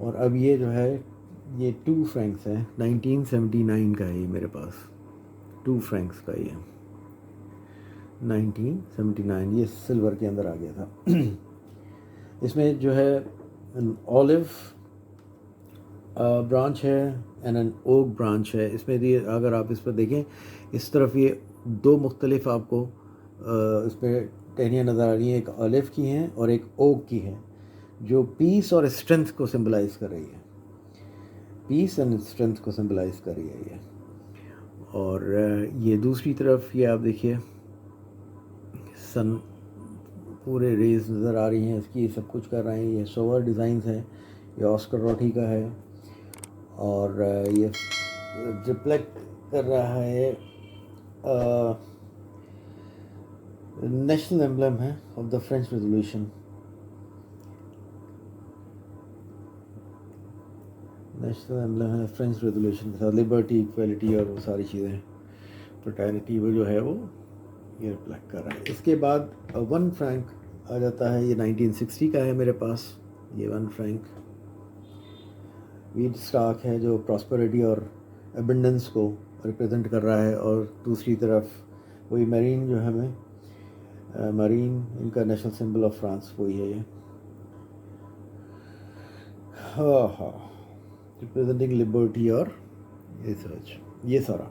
اور اب یہ جو ہے یہ 2 فرینکس ہے، 1979 کا ہے یہ میرے پاس، 2 فرینکس کا یہ 1979، یہ سلور کے اندر آ گیا تھا۔ اس میں جو ہے اولیو برانچ ہے اینڈ این اوک برانچ ہے۔ اس میں یہ اگر آپ اس پر دیکھیں اس طرف یہ 2 مختلف آپ کو اس پہ ٹہنیاں نظر آ رہی ہیں، ایک اولیو کی ہیں اور ایک اوک کی ہے، جو پیس اور اسٹرینتھ کو سمبلائز کر رہی ہے، پیس اینڈ اسٹرینتھ کو سمبلائز کر رہی ہے یہ۔ اور یہ دوسری طرف یہ آپ دیکھیے سن پورے ریز نظر آ رہی ہیں اس کی، سب کچھ کر رہے ہیں۔ یہ سوور ڈیزائنز ہیں، یہ آسکر روٹھی کا ہے، اور یہ ریفلیکٹ کر رہا ہے نیشنل ایمبلم ہے of the French revolution, national emblem ہے فرینچ ریولیوشن کے ساتھ، لبرٹی، ایکویلٹی اور وہ ساری چیزیں، فرٹرنیٹی وہ جو ہے وہ یہ ریفلیکٹ کر رہا ہے۔ اس کے بعد 1 فرینک آ جاتا ہے، یہ 1960 کا ہے میرے پاس، یہ 1 فرینک ویٹ اسٹاک ہے جو پراسپیرٹی اور ایبنڈنس کو ریپرزینٹ کر رہا ہے، اور دوسری طرف وہی میرین جو ہے ہمیں میرین ان کا نیشنل سمبل آف فرانس وہی ہے یہ، ہاں ہاں، ریپرزینٹنگ لبرٹی اور یہ سچ، یہ سارا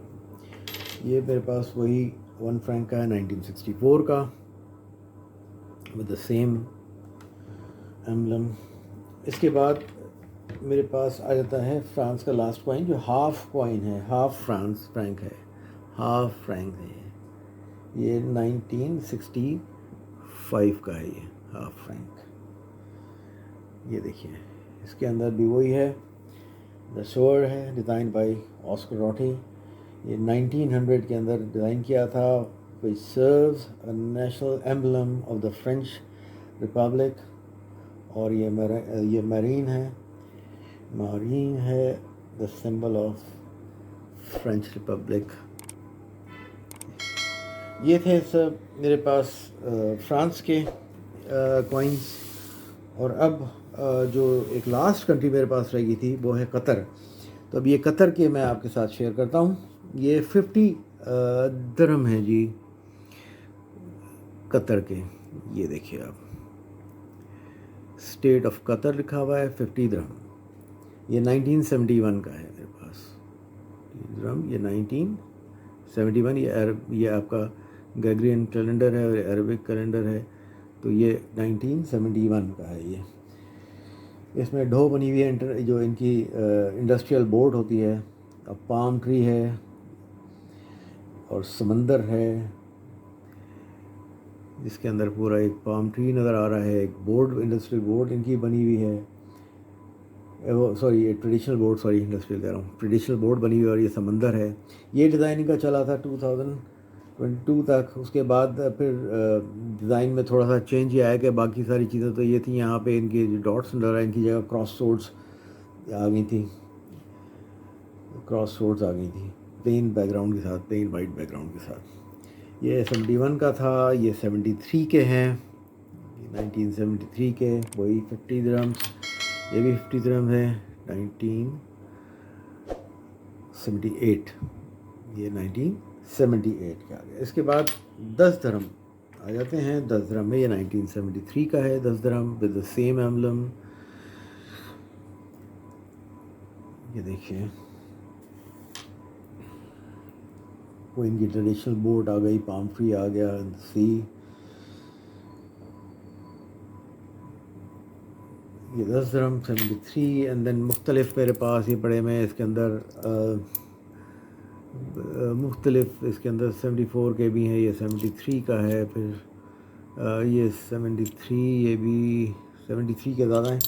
یہ میرے پاس وہی 1 فرینک کا ہے 1964 کا ود دا سیم ایمبلم۔ اس کے بعد میرے پاس آ جاتا ہے فرانس کا لاسٹ کوائن جو ہاف کوائن ہے، ہاف فرانس فرینک ہے، ہاف فرینک ہے یہ 1965 کا ہے یہ ہاف فرینک۔ یہ دیکھیے اس کے اندر بھی وہی ہے، دا سور ہے، ڈیزائن بائی آسکر روٹھی، یہ 1900 کے اندر ڈیزائن کیا تھا، which serves a national emblem of the French Republic، اور یہ میرین ہے، مارین ہے the symbol of French republic. یہ تھے سب میرے پاس فرانس کے کوائنز، اور اب جو ایک لاسٹ کنٹری میرے پاس رہ گئی تھی وہ ہے قطر۔ تو اب یہ قطر کے میں آپ کے ساتھ شیئر کرتا ہوں، یہ 50 درہم ہیں جی قطر کے، یہ دیکھیے آپ اسٹیٹ آف قطر لکھا ہوا ہے، 50 درہم، یہ 1971 کا ہے میرے پاس درہم، یہ 1971، یہ آپ کا گریگورین کیلنڈر ہے اور عربک کیلنڈر ہے، تو یہ 1971 کا ہے یہ۔ اس میں ڈھو بنی ہوئی ہے جو ان کی انڈسٹریل بورڈ ہوتی ہے، پام ٹری ہے اور سمندر ہے جس کے اندر پورا ایک پام ٹری نظر آ رہا ہے، ایک بورڈ انڈسٹریل بورڈ ان کی بنی ہوئی ہے، وہ سوری یہ ٹریڈیشنل بورڈ، سوری انڈسٹریل کہہ رہا ہوں، ٹریڈیشنل بورڈ بنی ہوئی اور یہ سمندر ہے۔ یہ ڈیزائننگ کا چلا تھا 2022 تک، اس کے بعد پھر ڈیزائن میں تھوڑا سا چینج یہ آیا کہ باقی ساری چیزیں تو یہ تھیں، یہاں پہ ان کی جو ڈاٹس نظر آئے ان کی جگہ کراس سورڈس آ گئی تھیں، کراس سورڈس آ گئی تھیں پلین بیک گراؤنڈ کے ساتھ، پلین وائٹ بیک گراؤنڈ کے ساتھ۔ یہ 71 کا تھا، یہ 73 کے ہیں، 1973 کے، وہی 50 درہمس، یہ بھی 50 درہم ہے، 1978، یہ 1978 کا آ گیا۔ اس کے بعد 10 درہم آ جاتے ہیں، 10 درہم میں یہ 1973 کا ہے، 10 درہم ود دا سیم ایمبلم، یہ دیکھیں وہ ان کی ٹریڈیشنل بوٹ آ گئی، پام ٹری آ گیا، سی، یہ 10 درہم 73، اینڈ دین مختلف میرے پاس یہ پڑے میں اس کے اندر مختلف، اس کے اندر 74 کے بھی ہیں، یہ 73 کا ہے، پھر یہ 73، یہ بھی 73 کے زیادہ ہیں۔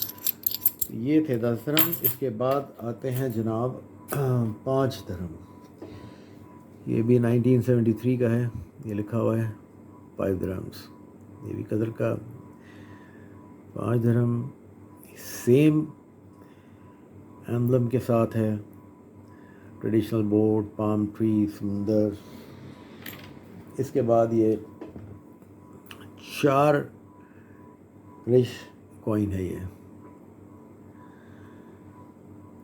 یہ تھے 10 درہم۔ اس کے بعد آتے ہیں جناب 5 درہم، یہ بھی 1973 کا ہے، یہ لکھا ہوا ہے 5 درہمس، یہ بھی قطر کا 5 درہم، سیم ایمبلم کے ساتھ ہے، ٹریڈیشنل بورڈ، پام ٹری، سمندر۔ اس کے بعد یہ 4 رش کوائن ہے، یہ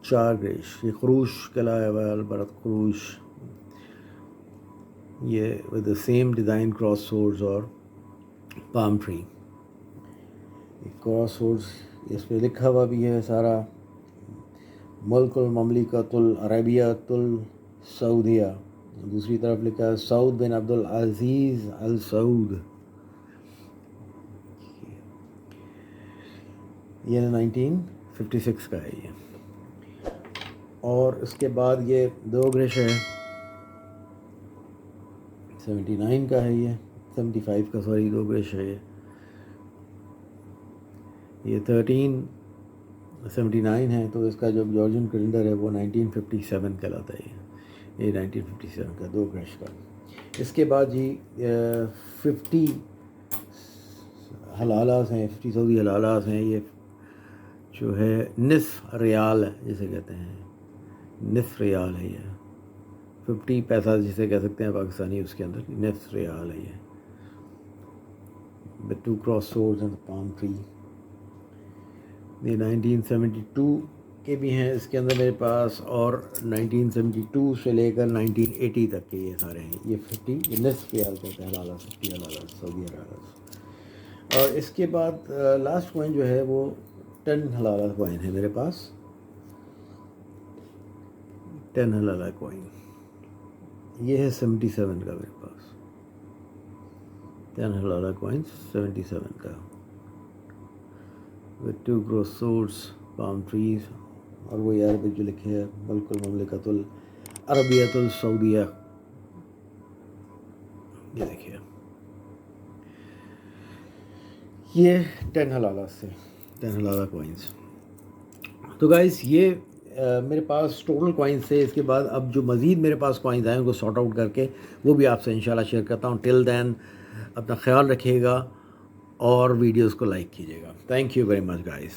4 گریش، یہ خروش کہلایا ہوا ہے، البرت خروش، یہ with the same design cross سورڈز اور پام ٹری. کراس سورڈز اس پہ لکھا ہوا بھی ہے سارا، ملک المملکۃ العربیۃ السعودیہ، دوسری طرف لکھا ہے سعود بن عبد العزیز السعود. یہ 1956 کا ہے یہ. اور اس کے بعد یہ 2 گریش ہے، 79 کا ہے، یہ 75 کا، سوری 2 گریش ہے یہ 1379 ہے. تو اس کا جو جارجن کیلنڈر ہے وہ 1957 کہلاتا ہے یہ 1957 کا 2 گریش کا. اس کے بعد جی 50 حلالات ہیں، 50 سعودی حلالات ہیں. یہ جو ہے نصف ریال جسے کہتے ہیں، نصف ریال ہے یہ، 50 پیسہ جسے کہہ سکتے ہیں پاکستانی، اس کے اندر نصف ریال ہے یہ. The 2 cross swords and the palm tree. یہ 1972 کے بھی ہیں اس کے اندر میرے پاس، اور 1972 سے لے کر 1980 تک کے یہ سارے ہیں. یہ 50 یہ نصف ریال کہتے ہیں حلالہ، 50 حلالہ سعودی حلالہ. اور اس کے بعد لاسٹ کوائن جو ہے وہ 10 حلالہ کوائن ہے میرے پاس، 10 حلالہ کوائن. یہ ہے 77 کا میرے پاس، 10 حلالہ کوائن 77 کا، with 2 cross swords, palm trees، اور وہ عربک جو لکھے ہے ملک المملکۃ العربیۃ السعودیہ. یہ دیکھیے یہ 10 حلالہ سے 10 حلالہ کوائنس. تو گائز یہ میرے پاس ٹوٹل کوائنس تھے. اس کے بعد اب جو مزید میرے پاس کوائنس آئے ان کو سارٹ آؤٹ کر کے وہ بھی آپ سے انشاءاللہ شیئر کرتا ہوں. ٹل دین اپنا خیال رکھیے گا اور ویڈیوز کو لائک کیجیے گا. Thank you very much guys.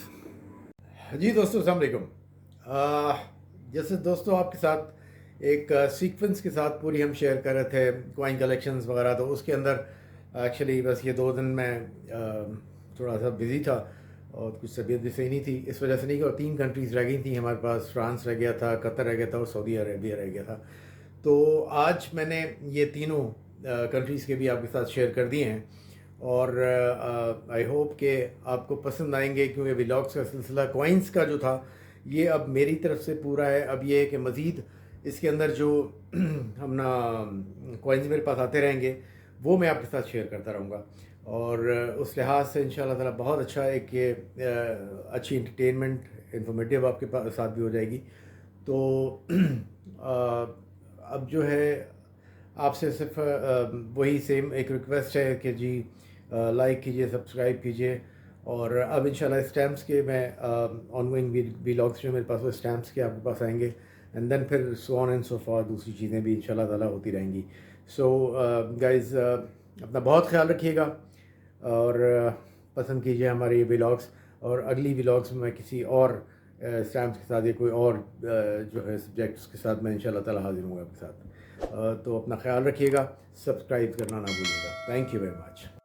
جی دوستو السلام علیکم. جیسے دوستو آپ کے ساتھ ایک سیکوینس کے ساتھ پوری ہم شیئر کر رہے تھے کوائن کلیکشنز وغیرہ، تو اس کے اندر ایکچولی بس یہ 2 دن میں تھوڑا سا بزی تھا اور کچھ طبیعت بھی صحیح نہیں تھی، اس وجہ سے نہیں کہ، اور 3 کنٹریز رہ گئی تھیں ہمارے پاس. فرانس رہ گیا تھا، قطر رہ گیا تھا، اور سعودی عربیہ رہ گیا تھا. تو آج میں نے یہ تینوں کنٹریز کے بھی آپ کے ساتھ شیئر کر دیے ہیں، اور آئی ہوپ کہ آپ کو پسند آئیں گے، کیونکہ ولاگس کا سلسلہ کوائنس کا جو تھا یہ اب میری طرف سے پورا ہے. اب یہ ہے کہ مزید اس کے اندر جو ہم نا کوائنس میرے پاس آتے رہیں گے وہ میں آپ کے ساتھ شیئر کرتا رہوں گا، اور اس لحاظ سے انشاءاللہ تعالیٰ بہت اچھا ایک یہ اچھی انٹرٹینمنٹ انفارمیٹیو آپ کے ساتھ بھی ہو جائے گی. تو اب جو ہے آپ سے صرف وہی سیم ایک ریکویسٹ ہے کہ جی لائک کیجئے، سبسکرائب کیجئے. اور اب انشاءاللہ اسٹیمپس کے میں آن گوئنگ ویلاگس جو میرے پاس وہ اسٹیمپس کے آپ کے پاس آئیں گے، اینڈ دین پھر سو آن اینڈ سو فار دوسری چیزیں بھی انشاءاللہ تعالیٰ ہوتی رہیں گی. سو گائز اپنا بہت خیال رکھیے گا اور پسند کیجئے ہمارے یہ ویلاگس، اور اگلی ویلاگس میں کسی اور اسٹیمپس کے ساتھ یا کوئی اور جو ہے سبجیکٹس کے ساتھ میں انشاءاللہ تعالیٰ حاضر ہوں گا آپ کے ساتھ. تو اپنا خیال رکھیے گا، سبسکرائب کرنا نہ بھولیے گا. Thank you very much.